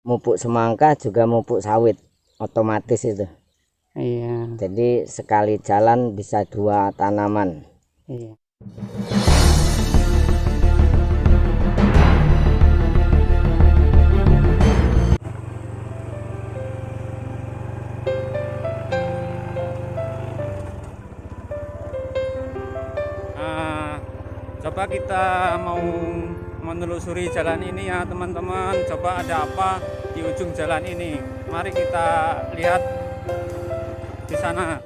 mupuk semangka juga mupuk sawit otomatis itu. Iya. Jadi sekali jalan bisa 2 tanaman. Iya. Coba kita mau menelusuri jalan ini ya teman-teman. Coba ada apa di ujung jalan ini. Mari kita lihat di sana.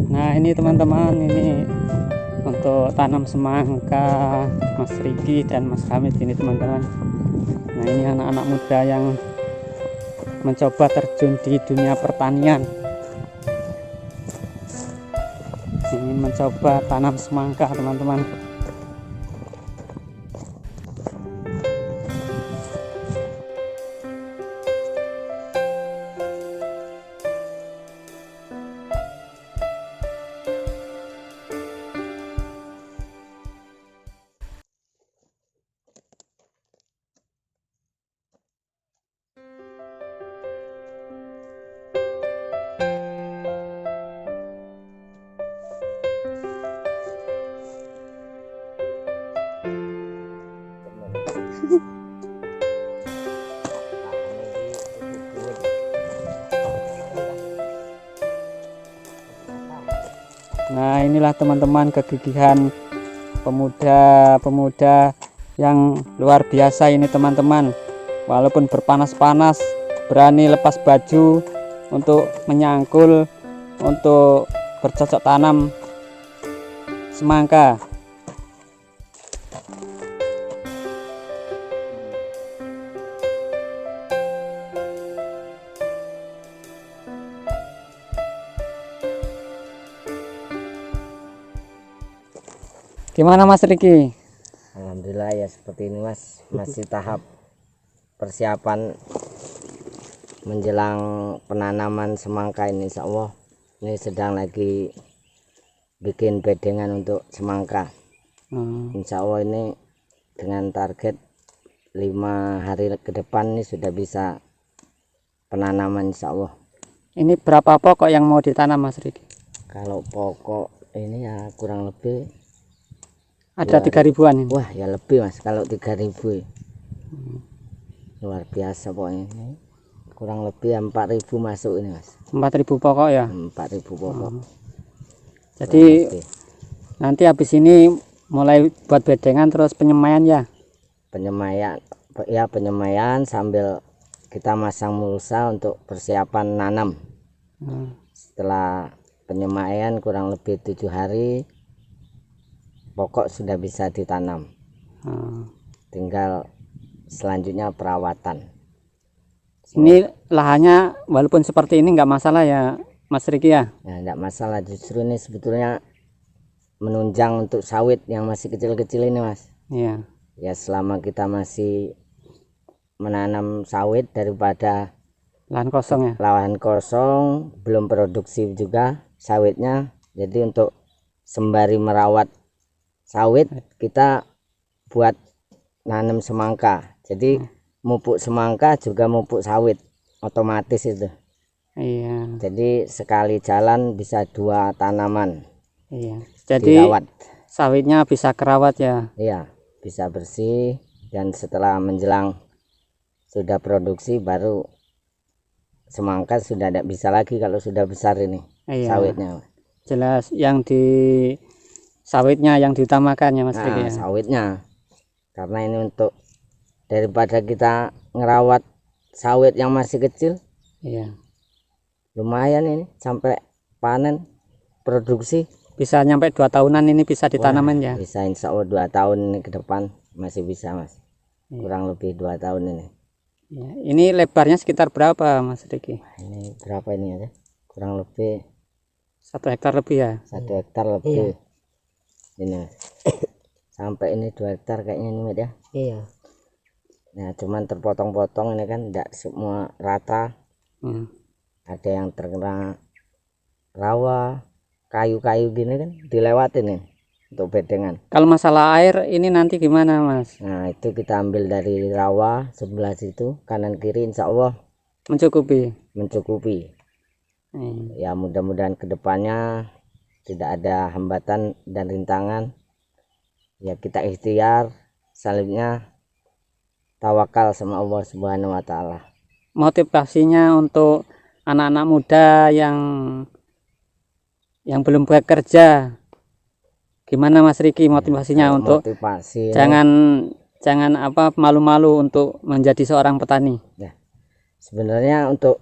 Nah ini teman-teman, ini untuk tanam semangka Mas Riki dan Mas Hamid ini teman-teman. Nah ini anak-anak muda yang mencoba terjun di dunia pertanian, ingin mencoba tanam semangka teman-teman. Nah inilah teman-teman kegigihan pemuda-pemuda yang luar biasa ini teman-teman. Walaupun berpanas-panas berani lepas baju untuk menyangkul, untuk bercocok tanam semangka. Gimana Mas Riki? Alhamdulillah ya seperti ini Mas, masih tahap persiapan menjelang penanaman semangka ini. Insya Allah ini sedang lagi bikin bedengan untuk semangka. Insya Allah ini dengan target 5 hari ke depan ini sudah bisa penanaman insya Allah. Ini berapa pokok yang mau ditanam Mas Riki? Kalau pokok ini ya kurang lebih ada 3.000-an ini. Wah ya lebih Mas, kalau 3.000 ya. Luar biasa pokoknya ini. Kurang lebih 4.000 masuk ini Mas. 4.000 pokok ya? 4.000 pokok. Jadi nanti habis ini mulai buat bedengan terus penyemaian ya? Penyemaian ya, penyemaian sambil kita masang mulsa untuk persiapan nanam. Setelah penyemaian kurang lebih 7 hari pokok sudah bisa ditanam. Tinggal selanjutnya perawatan. Ini lahannya walaupun seperti ini nggak masalah ya Mas Riki ya? Ya enggak masalah, justru ini sebetulnya menunjang untuk sawit yang masih kecil-kecil ini Mas. Iya. Ya selama kita masih menanam sawit daripada Lahan kosong ya? lahan kosong, belum produksi juga sawitnya. Jadi untuk sembari merawat sawit kita buat nanam semangka. Jadi mupuk semangka juga mupuk sawit otomatis itu. Iya. Jadi sekali jalan bisa 2 tanaman. Iya. Jadi dirawat. Sawitnya bisa kerawat ya? Iya, bisa bersih, dan setelah menjelang sudah produksi baru semangka sudah tidak bisa lagi kalau sudah besar ini. Iya. Sawitnya. Jelas yang di sawitnya yang diutamakan ya Mas Riki ya? Sawitnya. Karena ini untuk daripada kita ngerawat sawit yang masih kecil. Iya. Lumayan ini sampai panen produksi. Bisa nyampe 2 tahunan ini bisa ditanaman ya? Bisa insya Allah 2 tahun ini ke depan masih bisa Mas. Kurang lebih 2 tahun ini. Ya, ini lebarnya sekitar berapa Mas Riki? Ini berapa ini ya? Kurang lebih 1 hektar lebih ya? 1 hektar lebih. Ini sampai ini 2 hektar kayaknya ini Mat ya. Iya. Nah cuman terpotong-potong ini kan, tidak semua rata. Ada yang terkena rawa, kayu-kayu gini kan dilewatin nih untuk bedengan. Kalau masalah air ini nanti gimana Mas? Nah itu kita ambil dari rawa sebelah situ, kanan kiri insya Allah Mencukupi? mencukupi. Ya mudah-mudahan kedepannya tidak ada hambatan dan rintangan. Ya kita ikhtiar, selanjutnya tawakal sama Allah Subhanahu wa Ta'ala. Motivasinya untuk anak-anak muda yang belum bekerja, gimana Mas Riki motivasinya untuk motivasi jangan apa malu-malu untuk menjadi seorang petani? Ya, sebenarnya untuk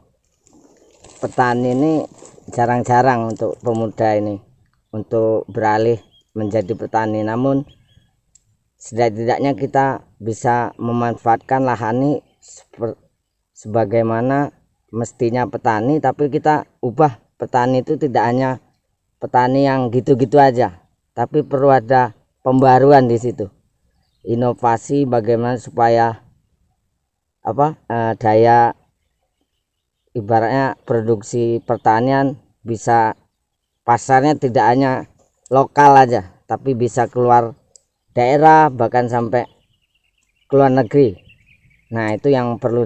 petani ini jarang-jarang untuk pemuda ini untuk beralih menjadi petani, namun setidak-tidaknya kita bisa memanfaatkan lahan ini sebagaimana mestinya petani, tapi kita ubah petani itu tidak hanya petani yang gitu-gitu aja, tapi perlu ada pembaruan di situ, inovasi bagaimana supaya daya ibaratnya produksi pertanian bisa pasarnya tidak hanya lokal aja, tapi bisa keluar daerah bahkan sampai keluar negeri. Nah itu yang perlu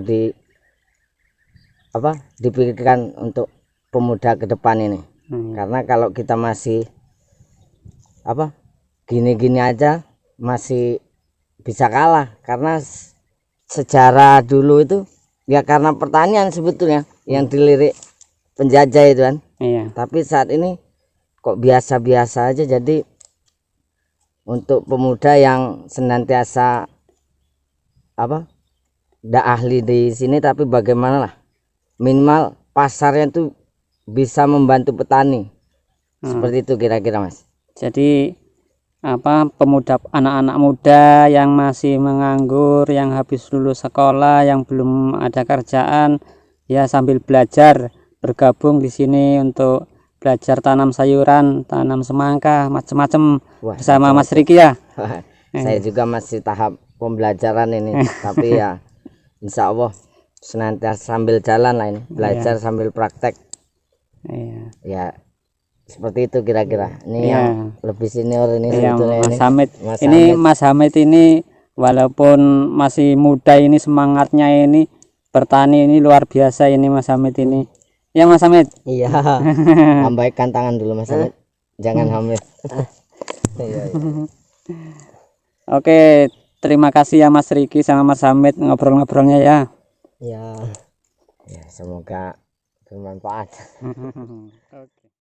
dipikirkan untuk pemuda ke depan ini. Karena kalau kita masih gini-gini aja masih bisa kalah, karena sejarah dulu itu ya karena pertanian sebetulnya yang dilirik penjajah itu kan. Iya. Tapi saat ini kok biasa-biasa aja. Jadi untuk pemuda yang senantiasa tidak ahli di sini, tapi bagaimana lah minimal pasarnya tuh bisa membantu petani. Seperti itu kira-kira Mas. Jadi pemuda, anak-anak muda yang masih menganggur, yang habis lulus sekolah, yang belum ada kerjaan, ya sambil belajar bergabung di sini untuk belajar tanam sayuran, tanam semangka, macam-macam bersama Mas Riki ya. Saya juga masih tahap pembelajaran ini, tapi ya insya Allah senantiasa sambil jalan lah ini, belajar sambil praktek. Ya seperti itu kira-kira. Ini yang lebih senior ini sebetulnya Mas Hamid. Mas Hamid ini walaupun masih muda ini, semangatnya ini bertani ini luar biasa ini Mas Hamid ini. Ya Mas Hamid. Iya. Lambaikan tangan dulu Mas Hamid. Jangan Hamid. Iya. Oke, terima kasih ya Mas Riki sama Mas Hamid ngobrol-ngobrolnya ya. Ya, semoga bermanfaat. Oke.